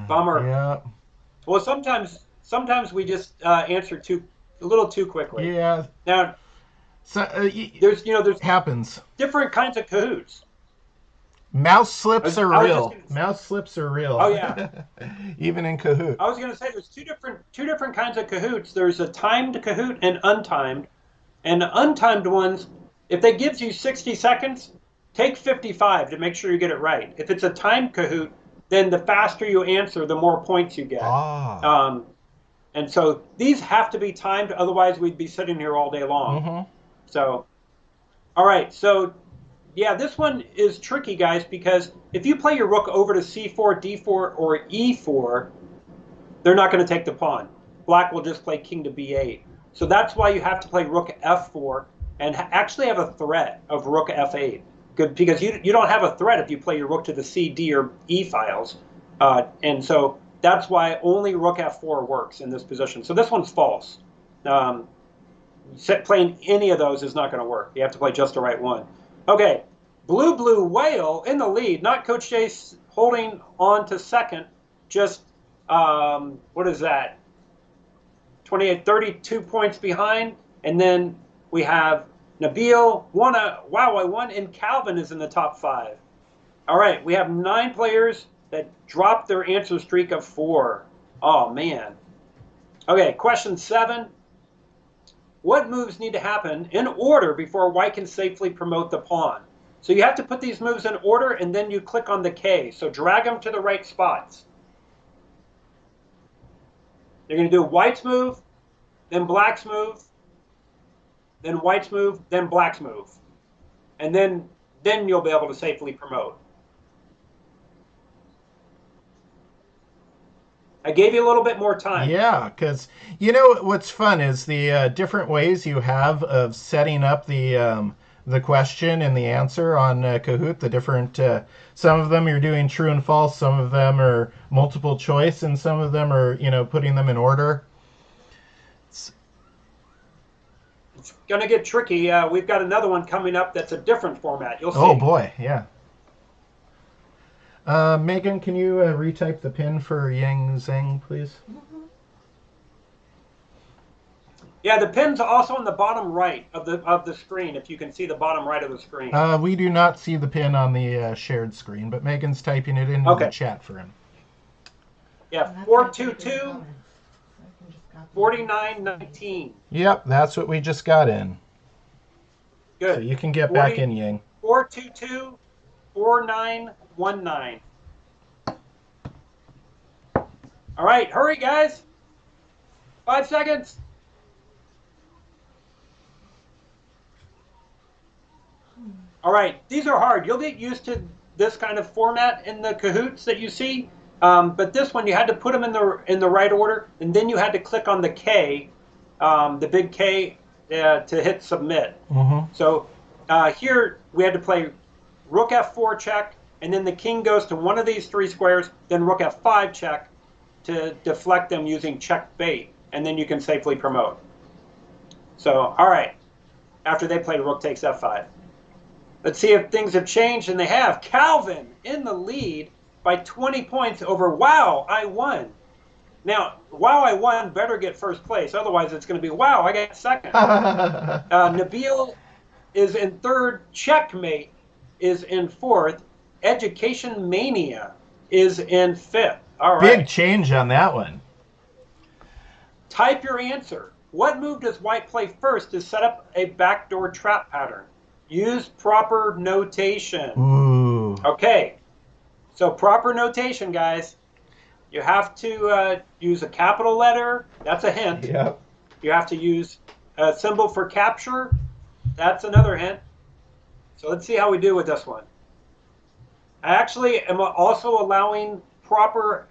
Speaker 2: Bummer.
Speaker 1: Yeah.
Speaker 2: Well, sometimes we just answer a little too quickly.
Speaker 1: Yeah.
Speaker 2: Now,
Speaker 1: so,
Speaker 2: there's
Speaker 1: happens.
Speaker 2: different kinds of cahoots.
Speaker 1: Mouse slips are real. Mouse slips are real.
Speaker 2: Oh yeah.
Speaker 1: Even in Kahoot.
Speaker 2: I was going to say there's two different kinds of cahoots. There's a timed Kahoot and untimed. And the untimed ones, if they give you 60 seconds, take 55 to make sure you get it right. If it's a timed Kahoot, then the faster you answer, the more points you get. And so these have to be timed, otherwise we'd be sitting here all day long.
Speaker 1: Mm-hmm.
Speaker 2: So, all right, so yeah, this one is tricky, guys, because if you play your rook over to c4, d4, or e4, they're not going to take the pawn. Black will just play king to b8. So that's why you have to play rook f4 and actually have a threat of rook f8. Good, because you don't have a threat if you play your rook to the c, d, or e files. And so that's why only rook f4 works in this position. So this one's false. Playing any of those is not going to work. You have to play just the right one. Okay, Blue Whale in the lead. Not Coach Jay holding on to second. Just, what is that? 32 points behind. And then we have Nabil, won, and Calvin is in the top 5. All right, we have 9 players that dropped their answer streak of 4. Oh, man. Okay, question 7. What moves need to happen in order before white can safely promote the pawn? So you have to put these moves in order, and then you click on the K. So drag them to the right spots. You're going to do white's move, then black's move, then white's move, then black's move. And then you'll be able to safely promote. I gave you a little bit more time.
Speaker 1: Yeah, because you know what's fun is the different ways you have of setting up the question and the answer on Kahoot. The different, some of them you're doing true and false, some of them are multiple choice, and some of them are putting them in order.
Speaker 2: It's going to get tricky. We've got another one coming up that's a different format. You'll see.
Speaker 1: Oh boy, yeah. Megan, can you retype the pin for Yang Zheng, please?
Speaker 3: Mm-hmm.
Speaker 2: Yeah, the pin's also on the bottom right of the screen, if you can see the bottom right of the screen.
Speaker 1: We do not see the pin on the shared screen, but Megan's typing it into the chat for him.
Speaker 2: Yeah, 422 4919.
Speaker 1: Yep, that's what we just got in.
Speaker 2: Good.
Speaker 1: So you can get back in, Yang.
Speaker 2: 422 4919. All right, hurry, guys. 5 seconds. All right, these are hard. You'll get used to this kind of format in the Kahoots that you see, but this one you had to put them in the right order, and then you had to click on the K, the big K, to hit submit.
Speaker 1: Mm-hmm.
Speaker 2: So here we had to play rook f4 check, and then the king goes to one of these 3 squares, then rook f5 check to deflect them using check bait, and then you can safely promote. So, all right, after they played rook takes f5. Let's see if things have changed, and they have. Calvin in the lead by 20 points over, wow, I won. Now, wow, I won, better get first place. Otherwise, it's going to be, wow, I got second. Nabil is in third. Checkmate is in fourth. Education Mania is in fifth. All
Speaker 1: Big
Speaker 2: right.
Speaker 1: change on that one.
Speaker 2: Type your answer. What move does white play first to set up a backdoor trap pattern? Use proper notation.
Speaker 1: Ooh.
Speaker 2: Okay. So proper notation, guys. You have to use a capital letter. That's a hint.
Speaker 1: Yep.
Speaker 2: You have to use a symbol for capture. That's another hint. So let's see how we do with this one. I actually am also allowing proper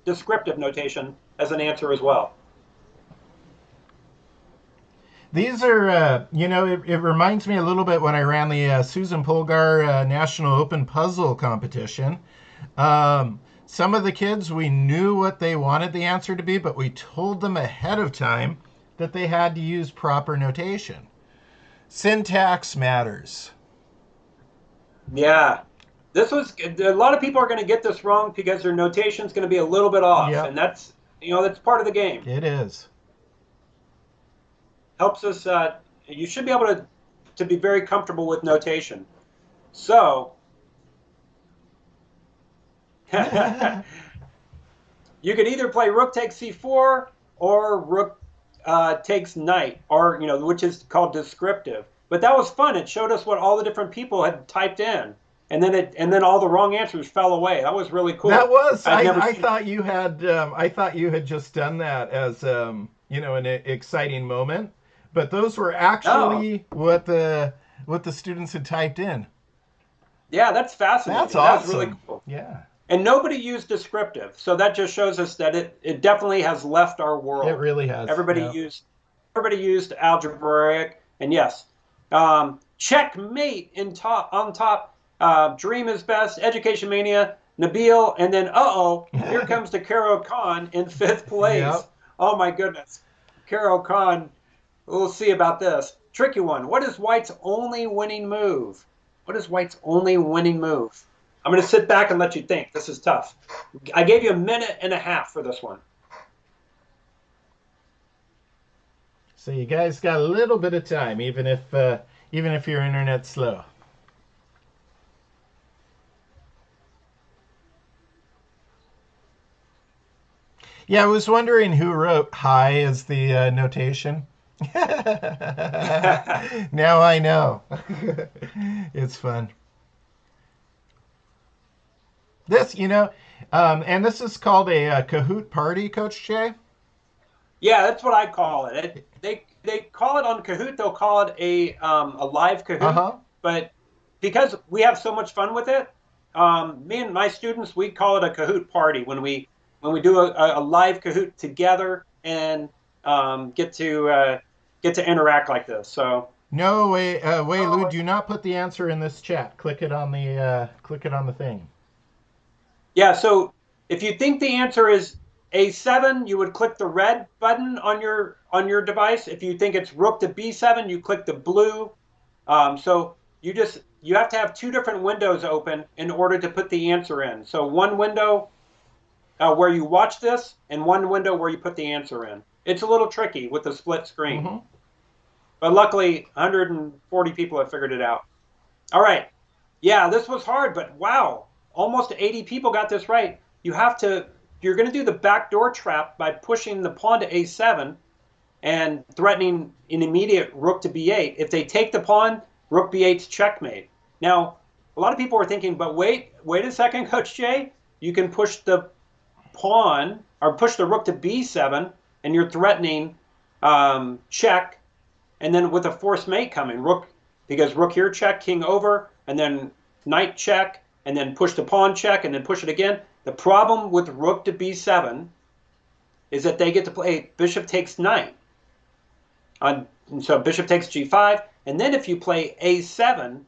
Speaker 2: descriptive notation as an answer as well.
Speaker 1: These are, it reminds me a little bit when I ran the Susan Polgar National Open Puzzle Competition. Some of the kids, we knew what they wanted the answer to be, but we told them ahead of time that they had to use proper notation. Syntax matters.
Speaker 2: Yeah. A lot of people are going to get this wrong because their notation is going to be a little bit off.
Speaker 1: Yep.
Speaker 2: And that's part of the game.
Speaker 1: It is.
Speaker 2: Helps us, you should be able to be very comfortable with notation. So, you could either play rook takes c4 or rook takes knight, or which is called descriptive. But that was fun. It showed us what all the different people had typed in, and then all the wrong answers fell away. That was really cool.
Speaker 1: That was. I thought you had. I thought you had just done that as an exciting moment. But those were actually what the students had typed in.
Speaker 2: Yeah, that's fascinating.
Speaker 1: That's awesome.
Speaker 2: That's really cool.
Speaker 1: Yeah.
Speaker 2: And nobody used descriptive, so that just shows us that it definitely has left our world.
Speaker 1: It really has.
Speaker 2: Everybody used algebraic, and yes, checkmate on top. Dream is best. Education Mania, Nabil, and then here comes the Caro Khan in fifth place.
Speaker 1: Yep.
Speaker 2: Oh my goodness, Caro Khan. We'll see about this. Tricky one. What is white's only winning move? What is white's only winning move? I'm going to sit back and let you think. This is tough. I gave you a minute and a half for this one.
Speaker 1: So you guys got a little bit of time, even if your internet's slow. Yeah, I was wondering who wrote "high" as the notation. Now I know. It's fun. This, and this is called a Kahoot party, Coach Jay.
Speaker 2: Yeah, that's what I call it. They call it on Kahoot. They'll call it a live Kahoot.
Speaker 1: Uh-huh.
Speaker 2: But because we have so much fun with it, me and my students, we call it a Kahoot party when we do a live Kahoot together and get to interact like this. So
Speaker 1: no way, Lou, do not put the answer in this chat. Click it on the thing.
Speaker 2: Yeah, so if you think the answer is A7, you would click the red button on your device. If you think it's rook to B7, you click the blue. So you have to have two different windows open in order to put the answer in. So one window where you watch this and one window where you put the answer in. It's a little tricky with the split screen. Mm-hmm. But luckily, 140 people have figured it out. All right. Yeah, this was hard, but wow. Almost 80 people got this right. You're going to do the backdoor trap by pushing the pawn to A7 and threatening an immediate rook to B8. If they take the pawn, rook B8's checkmate. Now, a lot of people are thinking, but wait a second, Coach Jay. You can push the pawn or push the rook to B7, and you're threatening check, and then with a forced mate coming, because rook here check, king over, and then knight check, and then push the pawn check, and then push it again. The problem with rook to b7 is that they get to play bishop takes knight. So bishop takes g5, and then if you play a7,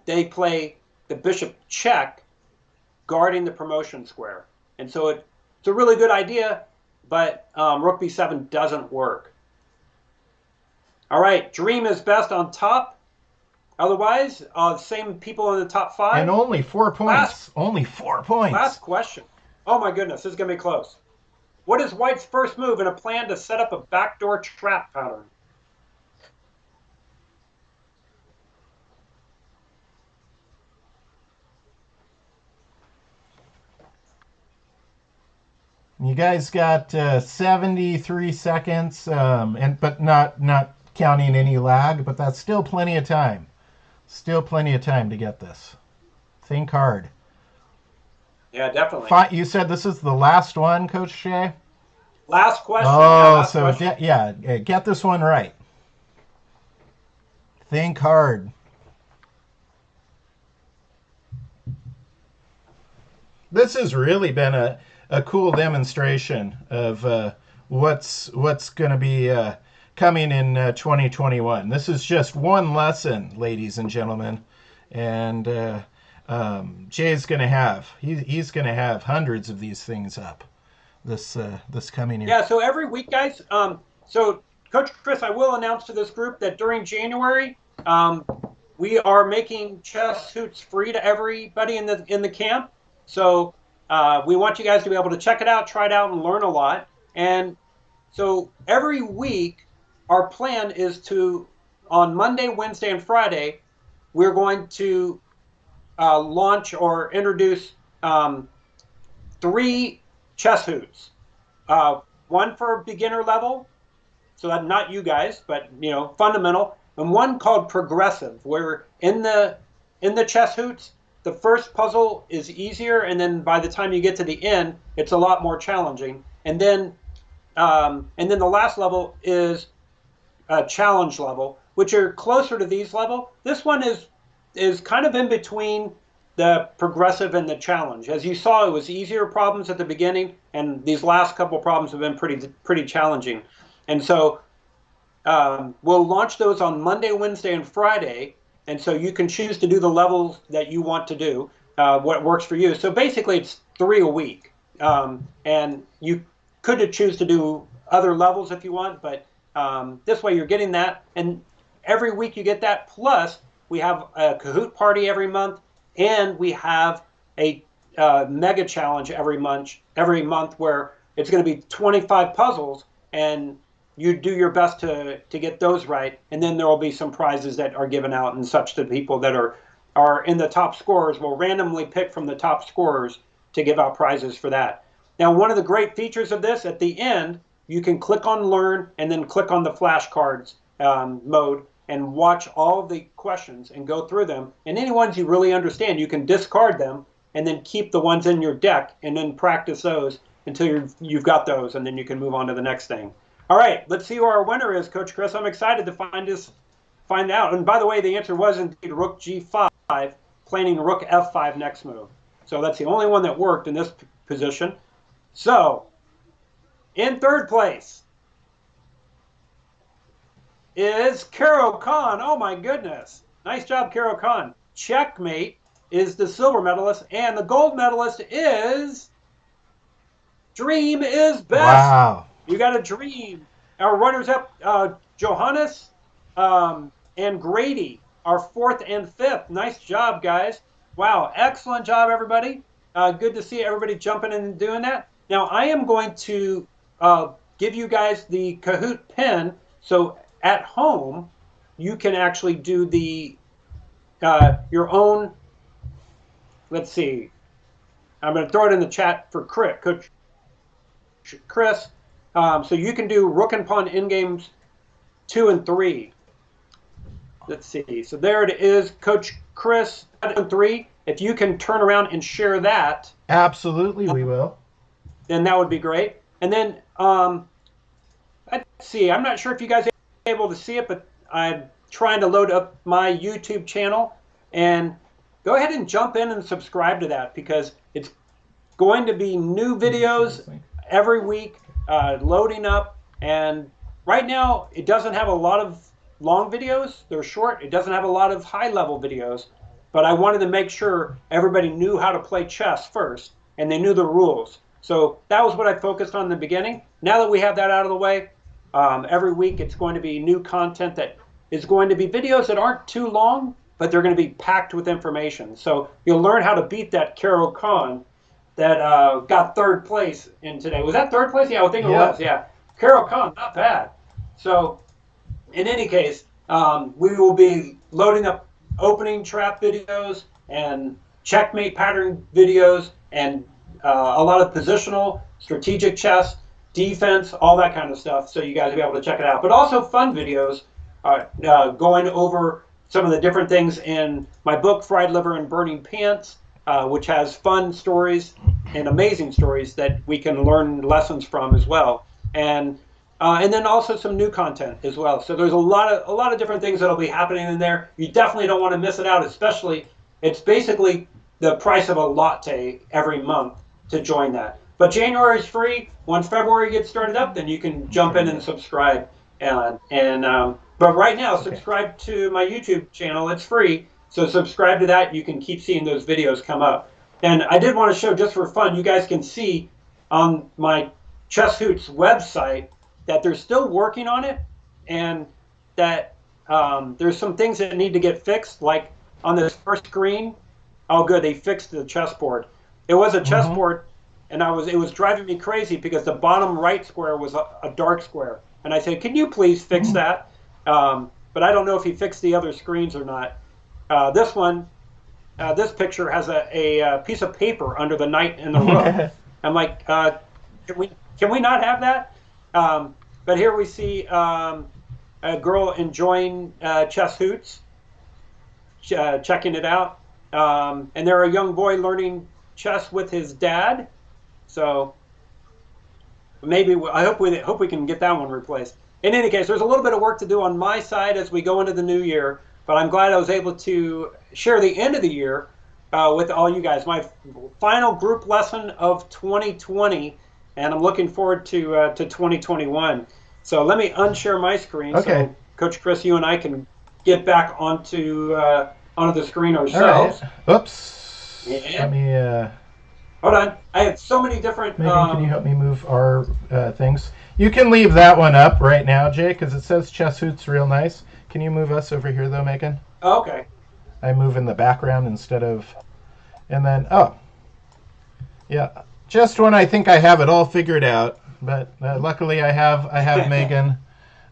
Speaker 2: they play the bishop check, guarding the promotion square. And so it's a really good idea, but rook b7 doesn't work. All right, Dream is best on top. Otherwise, same people in the top 5.
Speaker 1: And only 4 points. Only 4 points.
Speaker 2: Last question. Oh my goodness, this is going to be close. What is White's first move in a plan to set up a backdoor trap pattern?
Speaker 1: You guys got 73 seconds, but not counting any lag, but that's still plenty of time. Still plenty of time to get this. Think hard.
Speaker 2: Yeah, definitely.
Speaker 1: You said this is the last one, Coach Shea?
Speaker 2: Last question.
Speaker 1: Oh,
Speaker 2: last
Speaker 1: so
Speaker 2: question.
Speaker 1: get this one right. Think hard. This has really been a cool demonstration of what's going to be coming in 2021. This is just one lesson, ladies and gentlemen, and Jay's going to have he's going to have hundreds of these things up this coming year.
Speaker 2: Yeah. So every week, guys. So Coach Chris, I will announce to this group that during January, we are making chess hoots free to everybody in the camp. So we want you guys to be able to check it out, try it out, and learn a lot. And so every week, our plan is to, on Monday, Wednesday, and Friday, we're going to launch or introduce 3 chess hoots. One for beginner level, so that not you guys, but fundamental, and one called progressive, where in the chess hoots, the first puzzle is easier, and then by the time you get to the end, it's a lot more challenging. And then the last level is a challenge level, which are closer to these level. This one is kind of in between the progressive and the challenge. As you saw, it was easier problems at the beginning, and these last couple problems have been pretty challenging. And so we'll launch those on Monday, Wednesday, and Friday. And so you can choose to do the levels that you want to do, what works for you. So basically, it's 3 a week. And you could choose to do other levels if you want, but this way you're getting that. And every week you get that. Plus, we have a Kahoot party every month, and we have a mega challenge every month where it's going to be 25 puzzles, and you do your best to get those right, and then there will be some prizes that are given out and such to people that are in the top scorers. We'll randomly pick from the top scorers to give out prizes for that. Now, one of the great features of this, at the end, you can click on Learn and then click on the flashcards mode and watch all of the questions and go through them. And any ones you really understand, you can discard them and then keep the ones in your deck and then practice those until you've got those, and then you can move on to the next thing. All right, let's see who our winner is, Coach Chris. I'm excited to find out. And by the way, the answer was indeed Rook G5, planning Rook F5 next move. So that's the only one that worked in this position. So, in third place is Caro Khan. Oh my goodness. Nice job, Caro Khan. Checkmate is the silver medalist, and the gold medalist is Dream is Best.
Speaker 1: Wow.
Speaker 2: You got a dream. Our runners-up, Johannes and Grady, are 4th and 5th. Nice job, guys. Wow, excellent job, everybody. Good to see everybody jumping in and doing that. Now, I am going to give you guys the Kahoot pin, so at home, you can actually do the your own. Let's see. I'm going to throw it in the chat for Coach Chris. So you can do Rook and Pawn endgames 2 and 3. Let's see. So there it is, Coach Chris, 2 and 3. If you can turn around and share that.
Speaker 1: Absolutely, we will.
Speaker 2: Then that would be great. And then, let's see. I'm not sure if you guys are able to see it, but I'm trying to load up my YouTube channel. And go ahead and jump in and subscribe to that, because it's going to be new videos every week. Loading up, and right now it doesn't have a lot of long videos. They're short. It doesn't have a lot of high-level videos, but I wanted to make sure everybody knew how to play chess first, and they knew the rules. So that was what I focused on in the beginning. Now that we have that out of the way, every week it's going to be new content that is going to be videos that aren't too long, but they're going to be packed with information. So you'll learn how to beat that Caro Khan that got third place in today. Was that third place? Yeah, I think it
Speaker 1: Yep.
Speaker 2: was. Yeah, Carol Kahn, not bad. So in any case, we will be loading up opening trap videos and checkmate pattern videos and a lot of positional, strategic chess, defense, all that kind of stuff. So you guys will be able to check it out. But also fun videos going over some of the different things in my book, Fried Liver and Burning Pants, which has fun stories and amazing stories that we can learn lessons from as well. And then also some new content as well. So there's a lot of different things that'll be happening in there. You definitely don't want to miss it out, especially it's basically the price of a latte every month to join that. But January is free. Once February gets started up, then you can jump in and subscribe. But right now, subscribe to my YouTube channel. It's free. So subscribe to that. You can keep seeing those videos come up. And I did want to show, just for fun, you guys can see on my Chess Hoots website that they're still working on it, and that there's some things that need to get fixed, like on this first screen. Oh, good, they fixed the chessboard. It was a chessboard, and it was driving me crazy because the bottom right square was a dark square. And I said, can you please fix that? But I don't know if he fixed the other screens or not. This picture has a piece of paper under the knight in the rook. I'm like, can we not have that? But here we see a girl enjoying Chess Hoots, checking it out. And they're a young boy learning chess with his dad. So maybe I hope we can get that one replaced. In any case, there's a little bit of work to do on my side as we go into the new year. But I'm glad I was able to share the end of the year with all you guys. My final group lesson of 2020. And I'm looking forward to 2021. So let me unshare my screen so Coach Chris, you and I can get back onto the screen ourselves.
Speaker 1: All right. Oops.
Speaker 2: Yeah.
Speaker 1: Let me.
Speaker 2: Hold on. I have so many different.
Speaker 1: Megan, can you help me move our things? You can leave that one up right now, Jay, because it says Chess Hoots real nice. Can you move us over here, though, Megan?
Speaker 2: Okay.
Speaker 1: I move in the background instead of. And then, yeah. Just when I think I have it all figured out, but luckily I have Megan,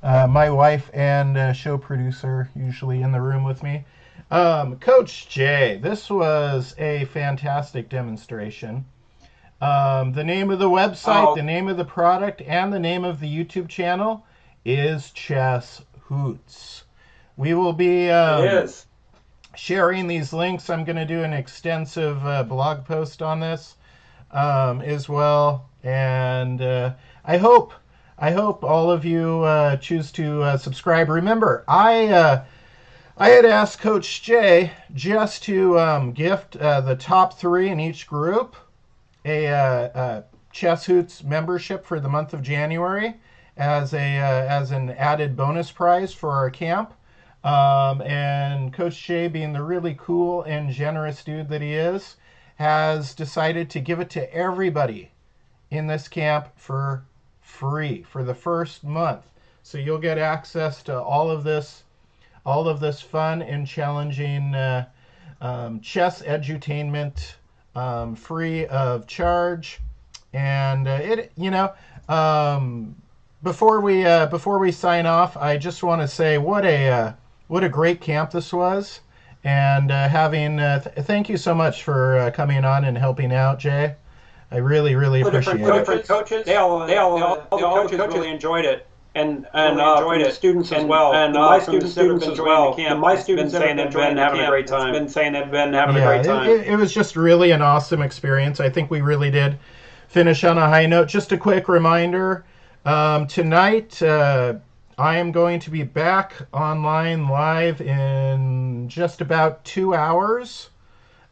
Speaker 1: my wife and show producer, usually in the room with me. Coach Jay, this was a fantastic demonstration. The name of the website, the name of the product, and the name of the YouTube channel is Chess Hoots. We will be sharing these links. I'm going to do an extensive blog post on this. As well, and I hope all of you choose to subscribe. Remember, I had asked Coach Jay just to gift the top 3 in each group a Chess Hoots membership for the month of January as an added bonus prize for our camp. And Coach Jay, being the really cool and generous dude that he is, has decided to give it to everybody in this camp for free for the first month. So you'll get access to all of this fun and challenging chess edutainment free of charge. And before we sign off, I just want to say what a great camp this was. And thank you so much for coming on and helping out, Jay. I really appreciate it.
Speaker 2: Different coaches, all the coaches really enjoyed it, and the students as well, and my students as well. My students have been having a great time.
Speaker 1: It was just really an awesome experience. I think we really did finish on a high note. Just a quick reminder: tonight. I am going to be back online live in just about 2 hours.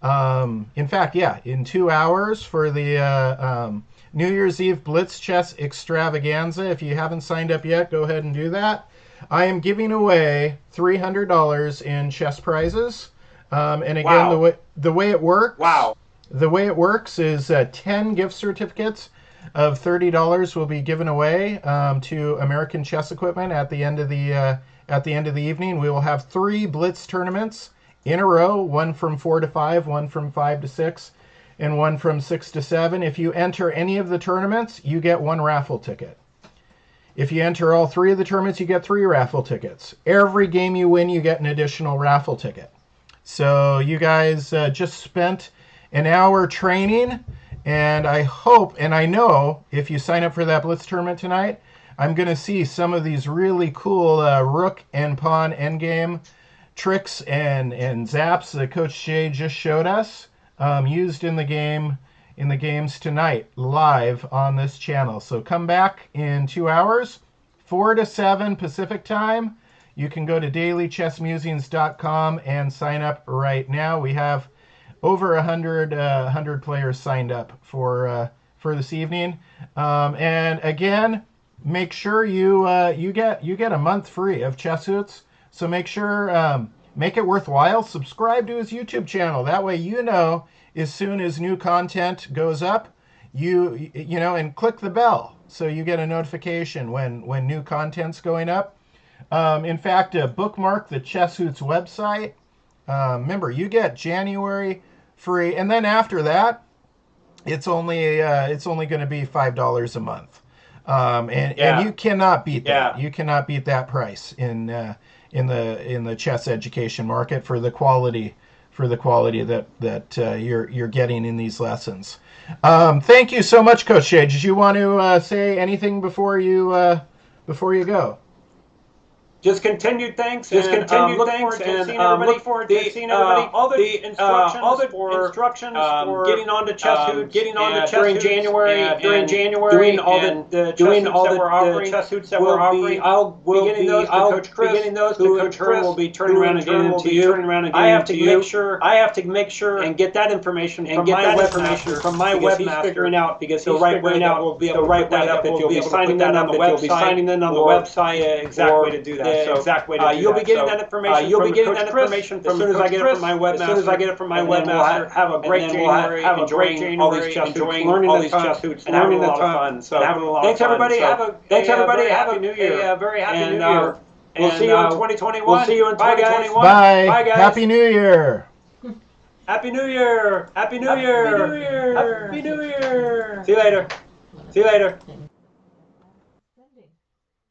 Speaker 1: In fact, in 2 hours for the New Year's Eve Blitz Chess Extravaganza. If you haven't signed up yet, go ahead and do that. I am giving away $300 in chess prizes. And again, the way it works.
Speaker 2: Wow.
Speaker 1: The way it works is 10 gift certificates of $30 will be given away to American Chess Equipment at the end of the evening. We will have 3 Blitz tournaments in a row, one from 4 to 5, one from 5 to 6, and one from 6 to 7. If you enter any of the tournaments, you get 1 raffle ticket. If you enter all 3 of the tournaments, you get 3 raffle tickets. Every game you win, you get an additional raffle ticket. So you guys just spent an hour training, and I hope and I know if you sign up for that Blitz tournament tonight, I'm going to see some of these really cool rook and pawn endgame tricks and zaps that Coach Jay just showed us used in the games tonight live on this channel. So come back in 2 hours, 4 to 7 Pacific time. You can go to dailychessmusings.com and sign up right now. We have over 100 players signed up for this evening. And again, make sure you get a month free of Chess Hoots. So make sure make it worthwhile. Subscribe to his YouTube channel. That way you know as soon as new content goes up, you know, and click the bell so you get a notification when new content's going up. In fact, bookmark the Chess Hoots website. Remember, you get January free, and then after that, it's only going to be $5 a month. And you cannot beat that. You cannot beat that price in the chess education market for the quality that you're getting in these lessons. Thank you so much, Coach Jay. Did you want to say anything before you go?
Speaker 2: Just continued thanks. Just continued thanks, and look forward to seeing everybody. All the instructions for getting onto Chess Hoots, during January, doing all the chess hoots that we're offering. I'll be getting those to Coach Chris. Will be turning around and getting to you. I have to make sure and get that information from my webmaster. He's figuring out because the right way that will be able to put that up. If you'll be signing that on the website, exact way to do that. So, exact way to do you'll be getting that information. You'll be getting that information as soon as I get it from my webmaster. As soon as I get it from my webmaster, we'll have a great January. Have a great January. All these chess hoots, learning all these chess hoots, and having a lot of fun. So thanks everybody. Thanks everybody. Happy New Year. A very happy New Year. We'll see you in 2021. We'll see you in 2021.
Speaker 1: Bye.
Speaker 2: Bye, guys.
Speaker 1: Happy New Year.
Speaker 2: Happy New Year. Happy New Year. Happy New Year. Happy New Year. See you later. See you later.